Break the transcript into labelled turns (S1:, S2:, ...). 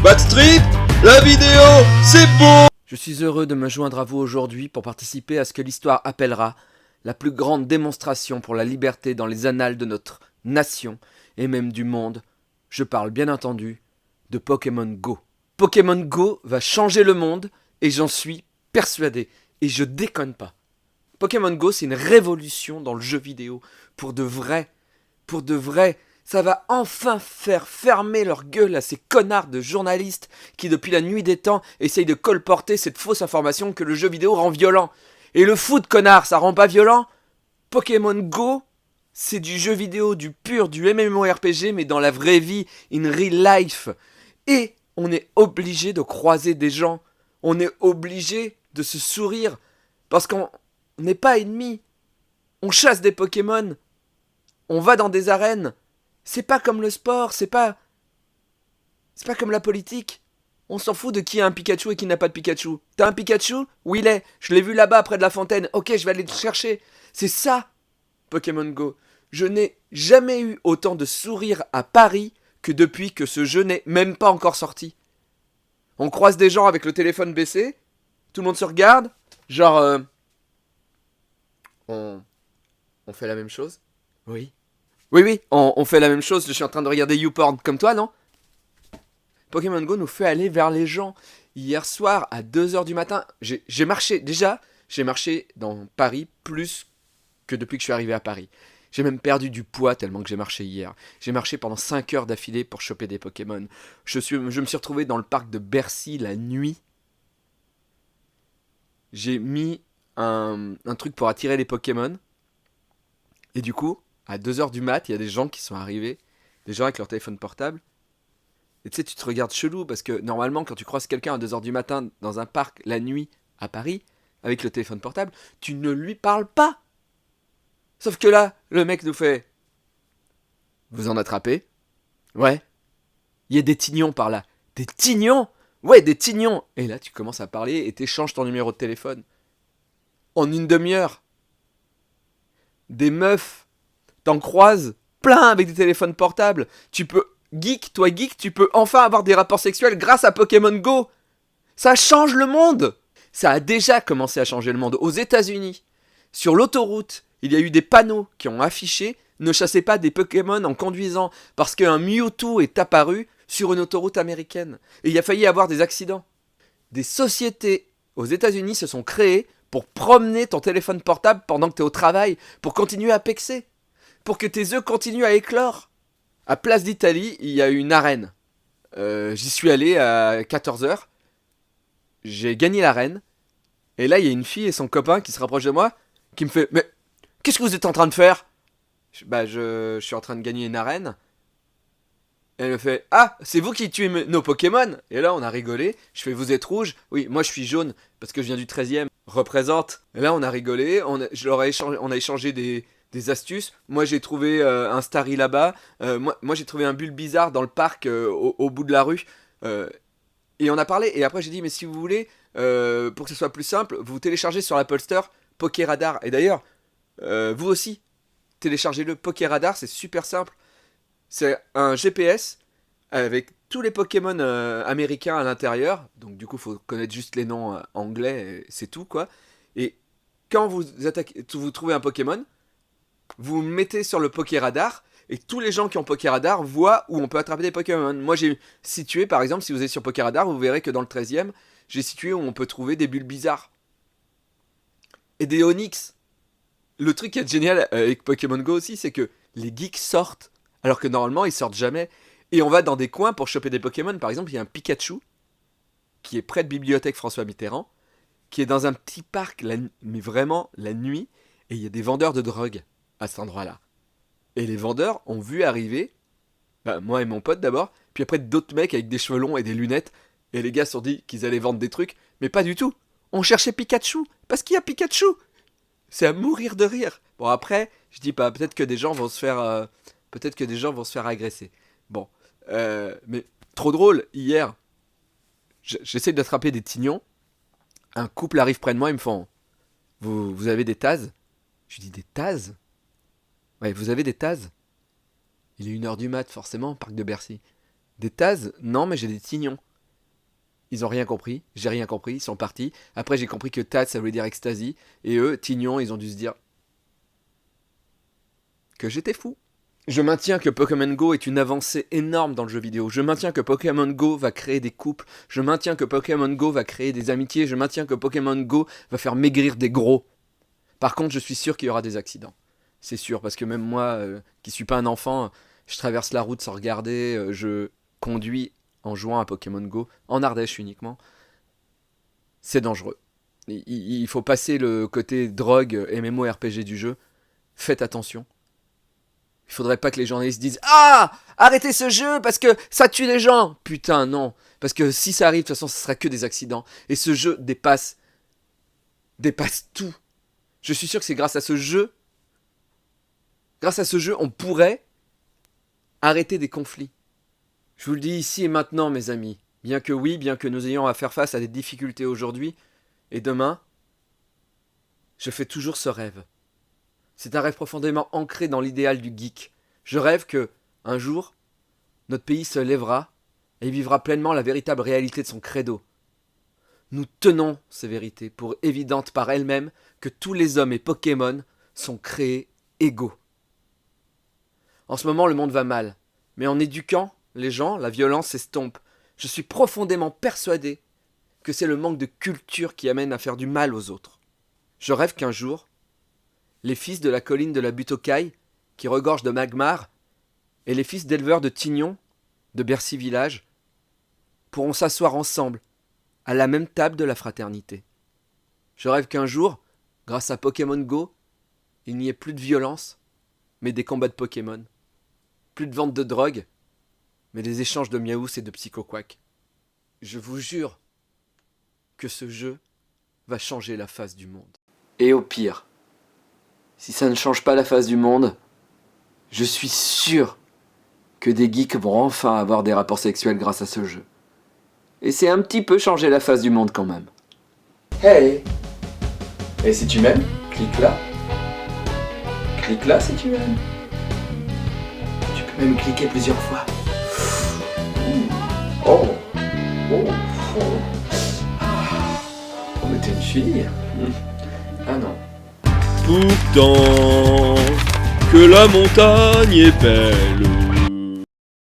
S1: Backstreet, la vidéo, c'est beau.
S2: Je suis heureux de me joindre à vous aujourd'hui pour participer à ce que l'histoire appellera la plus grande démonstration pour la liberté dans les annales de notre nation et même du monde. Je parle bien entendu de Pokémon Go. Pokémon Go va changer le monde et j'en suis persuadé. Et je déconne pas. Pokémon Go, c'est une révolution dans le jeu vidéo. Pour de vrai. Pour de vrai. Ça va enfin faire fermer leur gueule à ces connards de journalistes qui, depuis la nuit des temps, essayent de colporter cette fausse information que le jeu vidéo rend violent. Et le foot, connard, ça rend pas violent? Pokémon Go, c'est du jeu vidéo, du pur, du MMORPG, mais dans la vraie vie, in real life. Et on est obligé de croiser des gens. On est obligé de se sourire. Parce qu'on n'est pas ennemis. On chasse des Pokémon. On va dans des arènes. C'est pas comme le sport, c'est pas comme la politique. On s'en fout de qui a un Pikachu et qui n'a pas de Pikachu. T'as un Pikachu? Où il est? Je l'ai vu là-bas près de la fontaine. Ok, je vais aller le chercher. C'est ça, Pokémon Go. Je n'ai jamais eu autant de sourires à Paris que depuis que ce jeu n'est même pas encore sorti. On croise des gens avec le téléphone baissé. Tout le monde se regarde. Genre, on fait la même chose? Oui. Oui, on fait la même chose, je suis en train de regarder YouPorn comme toi, non? Pokémon Go nous fait aller vers les gens. Hier soir, à 2h du matin, j'ai marché dans Paris plus que depuis que je suis arrivé à Paris. J'ai même perdu du poids tellement que j'ai marché hier. J'ai marché pendant 5 heures d'affilée pour choper des Pokémon. Je me suis retrouvé dans le parc de Bercy la nuit. J'ai mis un truc pour attirer les Pokémon. Et du coup, à 2h du mat, il y a des gens qui sont arrivés, des gens avec leur téléphone portable. Et tu sais, tu te regardes chelou parce que normalement, quand tu croises quelqu'un à 2h du matin dans un parc la nuit à Paris, avec le téléphone portable, tu ne lui parles pas. Sauf que là, le mec nous fait: vous en attrapez? Ouais. Il y a des tignons par là. Des tignons? Ouais, des tignons. Et là, tu commences à parler et t'échanges ton numéro de téléphone. En une demi-heure. Des meufs. T'en croises plein avec des téléphones portables. Tu peux, geek, tu peux enfin avoir des rapports sexuels grâce à Pokémon Go. Ça change le monde. Ça a déjà commencé à changer le monde. Aux États-Unis, sur l'autoroute, il y a eu des panneaux qui ont affiché: ne chassez pas des Pokémon en conduisant, parce qu'un Mewtwo est apparu sur une autoroute américaine. Et il a failli y avoir des accidents. Des sociétés aux États-Unis se sont créées pour promener ton téléphone portable pendant que tu es au travail, pour continuer à pexer, pour que tes œufs continuent à éclore. À Place d'Italie, il y a une arène. J'y suis allé à 14h. J'ai gagné l'arène. Et là, il y a une fille et son copain qui se rapprochent de moi, qui me fait: mais qu'est-ce que vous êtes en train de faire? Je suis en train de gagner une arène. Et elle me fait: ah, c'est vous qui tuez nos Pokémon? Et là, on a rigolé. Je fais: vous êtes rouge? Oui, moi je suis jaune, parce que je viens du 13e. Représente. Et là, on a rigolé. On a échangé des astuces. Moi, j'ai trouvé un Starry là-bas. Moi, j'ai trouvé un Bulbizarre dans le parc au bout de la rue. Et on a parlé. Et après, j'ai dit: mais si vous voulez, pour que ce soit plus simple, vous téléchargez sur l'Apple Store Pokéradar. Et d'ailleurs, vous aussi, téléchargez-le. Pokéradar, c'est super simple. C'est un GPS avec tous les Pokémon américains à l'intérieur. Donc du coup, il faut connaître juste les noms anglais, c'est tout quoi. Et quand vous trouvez un Pokémon, vous le mettez sur le Pokéradar. Et tous les gens qui ont Pokéradar voient où on peut attraper des Pokémon. Moi, j'ai situé, par exemple, si vous êtes sur Pokéradar, vous verrez que dans le 13e, j'ai situé où on peut trouver des Bulbizarres. Et des Onix. Le truc qui est génial avec Pokémon Go aussi, c'est que les geeks sortent. Alors que normalement, ils sortent jamais. Et on va dans des coins pour choper des Pokémon. Par exemple, il y a un Pikachu qui est près de Bibliothèque François Mitterrand, qui est dans un petit parc, mais vraiment la nuit. Et il y a des vendeurs de drogue à cet endroit-là. Et les vendeurs ont vu arriver, moi et mon pote d'abord, puis après d'autres mecs avec des cheveux longs et des lunettes. Et les gars se sont dit qu'ils allaient vendre des trucs, mais pas du tout. On cherchait Pikachu, parce qu'il y a Pikachu. C'est à mourir de rire. Bon, après, je dis pas, peut-être que des gens vont se faire agresser. Bon, mais trop drôle, hier, j'essaie d'attraper des tignons. Un couple arrive près de moi, ils me font: vous avez des tases? Je dis: des tases? Ouais, vous avez des tases? Il est 1h du mat, forcément, parc de Bercy. Des tases? Non, mais j'ai des tignons. ils ont rien compris, j'ai rien compris, ils sont partis. Après j'ai compris que Tad ça voulait dire ecstasy, et eux, Tignon, ils ont dû se dire que j'étais fou. Je maintiens que Pokémon Go est une avancée énorme dans le jeu vidéo. Je maintiens que Pokémon Go va créer des couples. Je maintiens que Pokémon Go va créer des amitiés. Je maintiens que Pokémon Go va faire maigrir des gros. Par contre, je suis sûr qu'il y aura des accidents. C'est sûr, parce que même moi, qui suis pas un enfant, je traverse la route sans regarder, je conduis en jouant à Pokémon Go, en Ardèche uniquement. C'est dangereux. Il faut passer le côté drogue, MMORPG du jeu. Faites attention. Il faudrait pas que les journalistes disent « Ah, arrêtez ce jeu parce que ça tue les gens !» Putain, non. Parce que si ça arrive, de toute façon, ce sera que des accidents. Et ce jeu dépasse tout. Je suis sûr que c'est grâce à ce jeu, on pourrait arrêter des conflits. Je vous le dis ici et maintenant, mes amis. Bien que nous ayons à faire face à des difficultés aujourd'hui et demain, je fais toujours ce rêve. C'est un rêve profondément ancré dans l'idéal du geek. Je rêve que, un jour, notre pays se lèvera et vivra pleinement la véritable réalité de son credo. Nous tenons ces vérités pour évidentes par elles-mêmes que tous les hommes et Pokémon sont créés égaux. En ce moment, le monde va mal, mais en éduquant les gens, la violence s'estompe. Je suis profondément persuadé que c'est le manque de culture qui amène à faire du mal aux autres. Je rêve qu'un jour, les fils de la colline de la butte aux Cailles, qui regorge de Magmar, et les fils d'éleveurs de Tignon, de Bercy Village, pourront s'asseoir ensemble, à la même table de la fraternité. Je rêve qu'un jour, grâce à Pokémon Go, il n'y ait plus de violence, mais des combats de Pokémon. Plus de vente de drogue, mais des échanges de Miaous et de Psychoquack. Je vous jure que ce jeu va changer la face du monde. Et au pire, si ça ne change pas la face du monde, je suis sûr que des geeks vont enfin avoir des rapports sexuels grâce à ce jeu. Et c'est un petit peu changer la face du monde quand même. Hey! Et si tu m'aimes, clique là. Clique là si tu m'aimes. Tu peux même cliquer plusieurs fois. Oh! Oh! Oh! Oh, mais t'es une fille? Ah non.
S1: Pourtant que la montagne est belle,